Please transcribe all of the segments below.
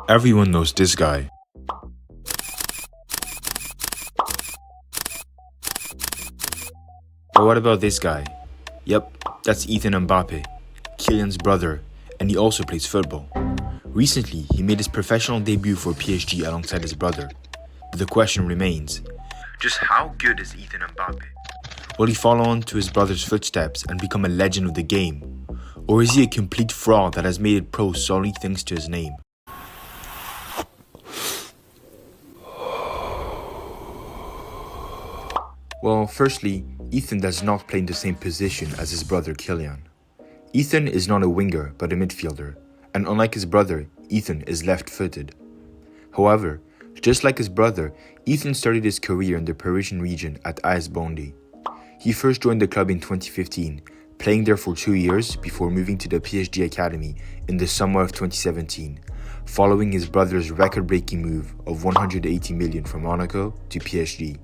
Everyone knows this guy. But what about this guy? Yep, that's Ethan Mbappe, Kylian's brother, and he also plays football. Recently, he made his professional debut for PSG alongside his brother. But the question remains, just how good is Ethan Mbappe? Will he follow on to his brother's footsteps and become a legend of the game? Or is he a complete fraud that has made it pro solely thanks to his name? Well, firstly, Ethan does not play in the same position as his brother Kylian. Ethan is not a winger but a midfielder, and unlike his brother, Ethan is left-footed. However, just like his brother, Ethan started his career in the Parisian region at AS Bondy. He first joined the club in 2015, playing there for 2 years before moving to the PSG Academy in the summer of 2017, following his brother's record-breaking move of 180 million from Monaco to PSG.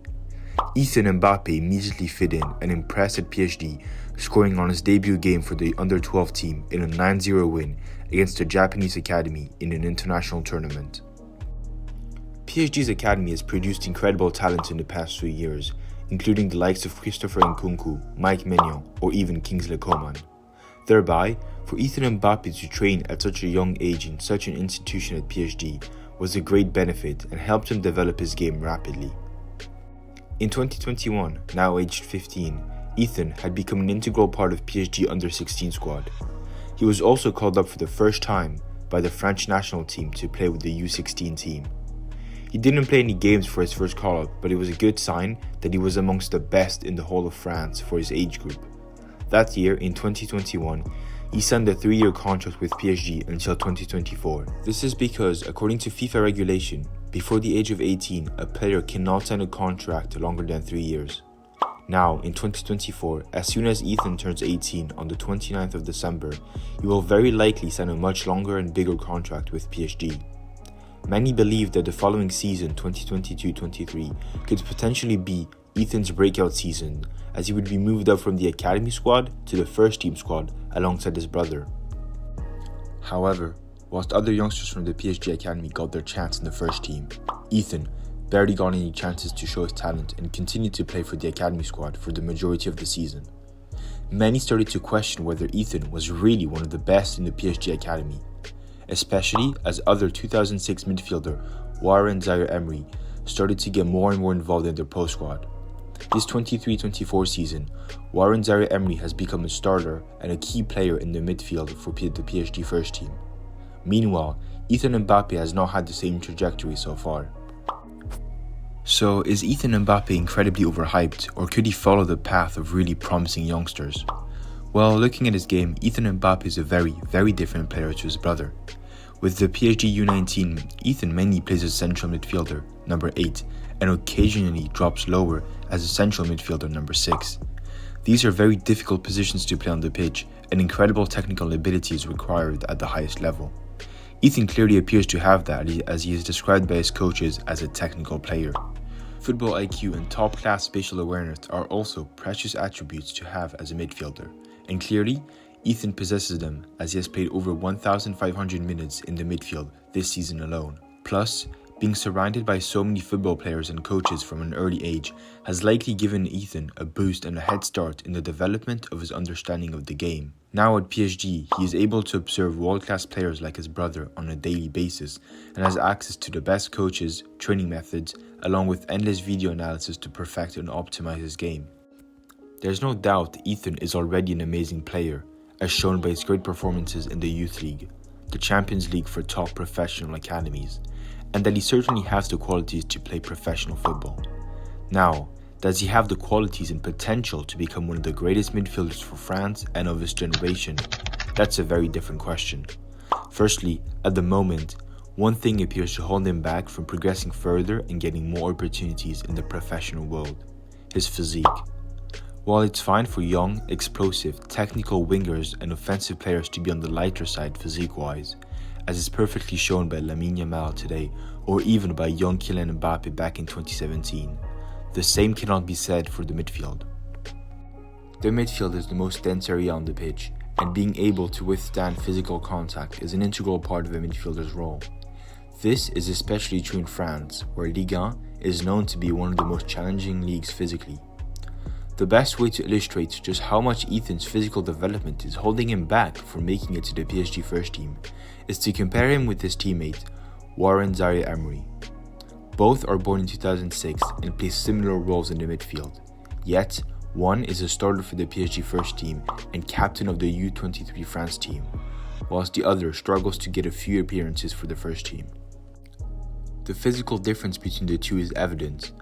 Ethan Mbappe immediately fit in and impressed at PSG, scoring on his debut game for the Under-12 team in a 9-0 win against the Japanese academy in an international tournament. PSG's academy has produced incredible talent in the past few years, including the likes of Christopher Nkunku, Mike Maignan, or even Kingsley Coman. Thereby, for Ethan Mbappe to train at such a young age in such an institution at PSG was a great benefit and helped him develop his game rapidly. In 2021, now aged 15, Ethan had become an integral part of PSG Under-16 squad. He was also called up for the first time by the French national team to play with the U16 team. He didn't play any games for his first call-up, but it was a good sign that he was amongst the best in the whole of France for his age group. That year, in 2021, he signed a 3-year contract with PSG until 2024. This is because, according to FIFA regulation, before the age of 18, a player cannot sign a contract longer than 3 years. Now, in 2024, as soon as Ethan turns 18 on the 29th of December, he will very likely sign a much longer and bigger contract with PSG. Many believe that the following season, 2022-23, could potentially be Ethan's breakout season, as he would be moved up from the academy squad to the first team squad alongside his brother. However, whilst other youngsters from the PSG academy got their chance in the first team, Ethan barely got any chances to show his talent and continued to play for the academy squad for the majority of the season. Many started to question whether Ethan was really one of the best in the PSG academy, especially as other 2006 midfielder Warren Zaire-Emery started to get more and more involved in their pro squad. This 23-24 season, Warren Zaire-Emery has become a starter and a key player in the midfield for the PSG first team. Meanwhile, Ethan Mbappe has not had the same trajectory so far. So, is Ethan Mbappe incredibly overhyped, or could he follow the path of really promising youngsters? Well, looking at his game, Ethan Mbappe is a very, very different player to his brother. With the PSG U19, Ethan mainly plays as central midfielder, number 8, and occasionally drops lower as a central midfielder, number 6. These are very difficult positions to play on the pitch, and incredible technical ability is required at the highest level. Ethan clearly appears to have that, as he is described by his coaches as a technical player. Football IQ and top-class spatial awareness are also precious attributes to have as a midfielder, and clearly, Ethan possesses them as he has played over 1,500 minutes in the midfield this season alone. Plus, being surrounded by so many football players and coaches from an early age has likely given Ethan a boost and a head start in the development of his understanding of the game. Now at PSG, he is able to observe world-class players like his brother on a daily basis and has access to the best coaches, training methods, along with endless video analysis to perfect and optimize his game. There's no doubt Ethan is already an amazing player, as shown by his great performances in the Youth League, the Champions League for top professional academies, and that he certainly has the qualities to play professional football. Now, does he have the qualities and potential to become one of the greatest midfielders for France and of his generation? That's a very different question. Firstly, at the moment, one thing appears to hold him back from progressing further and getting more opportunities in the professional world: his physique. While it's fine for young, explosive, technical wingers and offensive players to be on the lighter side physique-wise, as is perfectly shown by Lamine Yamal today, or even by young Kylian Mbappe back in 2017, the same cannot be said for the midfield. The midfield is the most dense area on the pitch, and being able to withstand physical contact is an integral part of a midfielder's role. This is especially true in France, where Ligue 1 is known to be one of the most challenging leagues physically. The best way to illustrate just how much Ethan's physical development is holding him back from making it to the PSG first team is to compare him with his teammate, Warren Zaire-Emery. Both are born in 2006 and play similar roles in the midfield, yet one is a starter for the PSG first team and captain of the U23 France team, whilst the other struggles to get a few appearances for the first team. The physical difference between the two is evident.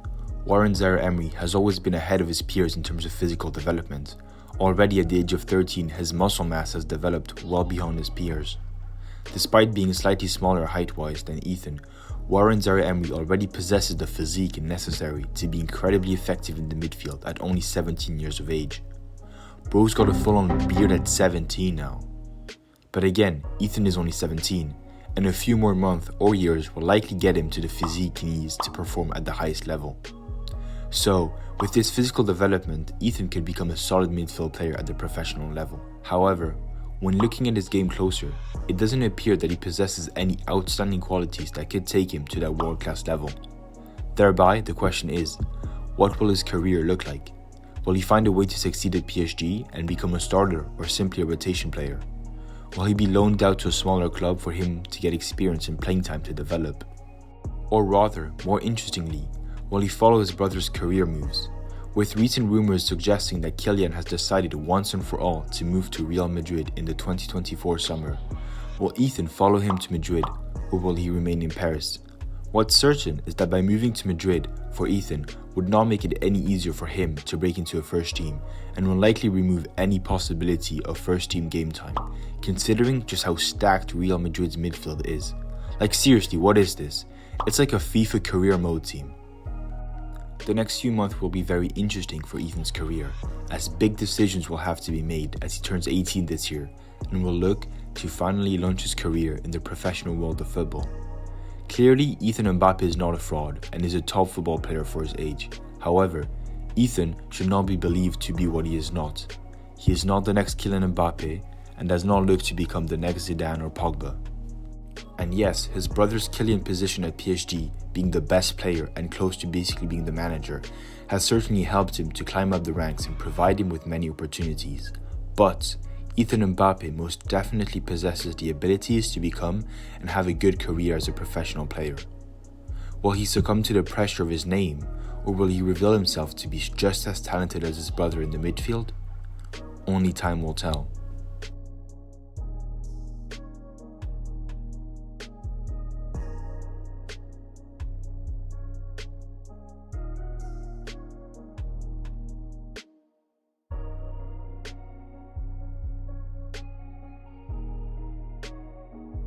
Warren Zaire-Emery has always been ahead of his peers in terms of physical development. Already at the age of 13, his muscle mass has developed well beyond his peers. Despite being slightly smaller height-wise than Ethan, Warren Zaire-Emery already possesses the physique necessary to be incredibly effective in the midfield at only 17 years of age. Bro's got a full-on beard at 17 now. But again, Ethan is only 17, and a few more months or years will likely get him to the physique he needs to perform at the highest level. So, with this physical development, Ethan could become a solid midfield player at the professional level. However, when looking at his game closer, it doesn't appear that he possesses any outstanding qualities that could take him to that world-class level. Thereby, the question is, what will his career look like? Will he find a way to succeed at PSG and become a starter or simply a rotation player? Will he be loaned out to a smaller club for him to get experience and playing time to develop? Or rather, more interestingly, will he follow his brother's career moves? With recent rumors suggesting that Kylian has decided once and for all to move to Real Madrid in the 2024 summer, will Ethan follow him to Madrid or will he remain in Paris? What's certain is that by moving to Madrid for Ethan would not make it any easier for him to break into a first team and will likely remove any possibility of first team game time, considering just how stacked Real Madrid's midfield is. Like seriously, what is this? It's like a FIFA career mode team. The next few months will be very interesting for Ethan's career, as big decisions will have to be made as he turns 18 this year and will look to finally launch his career in the professional world of football. Clearly, Ethan Mbappe is not a fraud and is a top football player for his age. However, Ethan should not be believed to be what he is not. He is not the next Kylian Mbappe and does not look to become the next Zidane or Pogba. And yes, his brother's Kylian position at PSG, being the best player and close to basically being the manager, has certainly helped him to climb up the ranks and provide him with many opportunities. But Ethan Mbappe most definitely possesses the abilities to become and have a good career as a professional player. Will he succumb to the pressure of his name, or will he reveal himself to be just as talented as his brother in the midfield? Only time will tell.